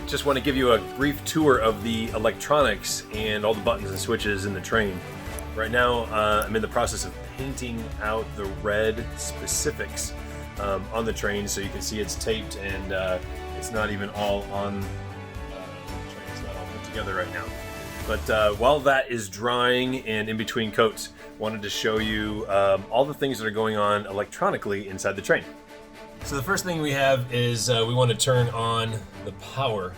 just want to give you a brief tour of the electronics and all the buttons and switches in the train. Right now, I'm in the process of painting out the red specifics on the train, so you can see it's taped and it's not even all on the train. It's not all put together right now. But while that is drying and in between coats, wanted to show you all the things that are going on electronically inside the train. So the first thing we have is we want to turn on the power.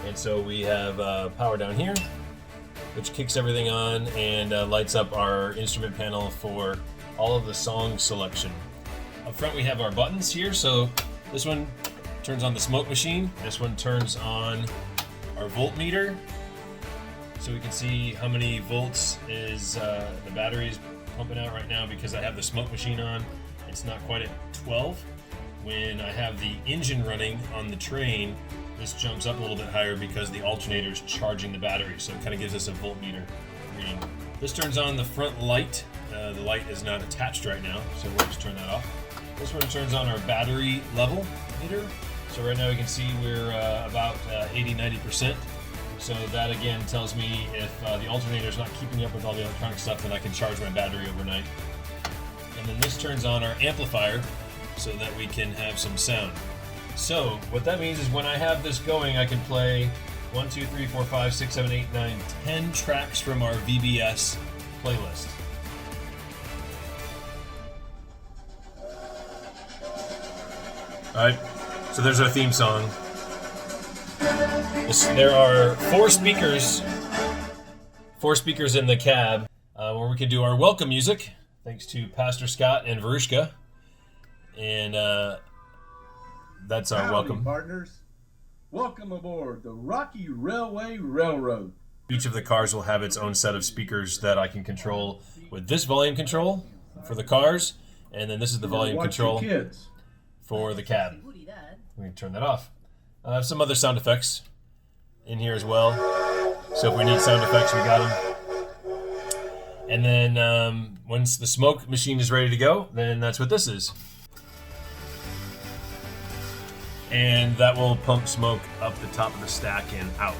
And so we have power down here, which kicks everything on and lights up our instrument panel for all of the song selection. Up front we have our buttons here. So this one turns on the smoke machine. This one turns on our voltmeter. So we can see how many volts is the battery's pumping out right now. Because I have the smoke machine on, it's not quite at 12. When I have the engine running on the train, this jumps up a little bit higher because the alternator is charging the battery, so it kind of gives us a voltmeter reading. This turns on the front light. The light is not attached right now, so we'll just turn that off. This one turns on our battery level meter. So right now we can see we're about 80-90%. So that again tells me if the alternator is not keeping up with all the electronic stuff, then I can charge my battery overnight. And then this turns on our amplifier so that we can have some sound. So what that means is when I have this going, I can play 1, 2, 3, 4, 5, 6, 7, 8, 9, 10 tracks from our VBS playlist. Alright, so there's our theme song. There are four speakers in the cab where we can do our welcome music, thanks to Pastor Scott and Verushka. And that's our welcome. Partners. Welcome aboard the Rocky Railway Railroad. Each of the cars will have its own set of speakers that I can control with this volume control for the cars, and then this is the volume control for the cab. We can turn that off. I have some other sound effects in here as well. So if we need sound effects, we got them. And then once the smoke machine is ready to go, then that's what this is. And that will pump smoke up the top of the stack and out.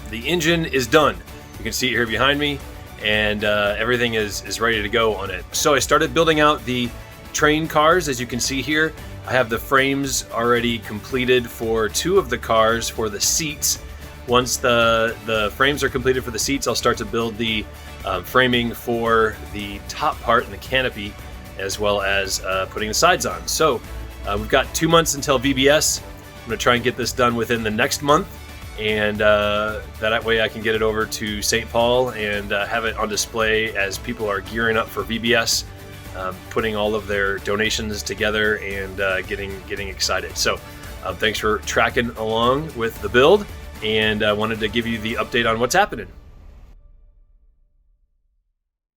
The engine is done. You can see it here behind me, and everything is ready to go on it. So I started building out the train cars. As you can see here, I have the frames already completed for 2 of the cars for the seats. Once the frames are completed for the seats, I'll start to build the framing for the top part and the canopy, as well as putting the sides on. So we've got 2 months until VBS. I'm going to try and get this done within the next month, and that way I can get it over to St. Paul and have it on display as people are gearing up for VBS, putting all of their donations together and getting excited. So thanks for tracking along with the build, and I wanted to give you the update on what's happening.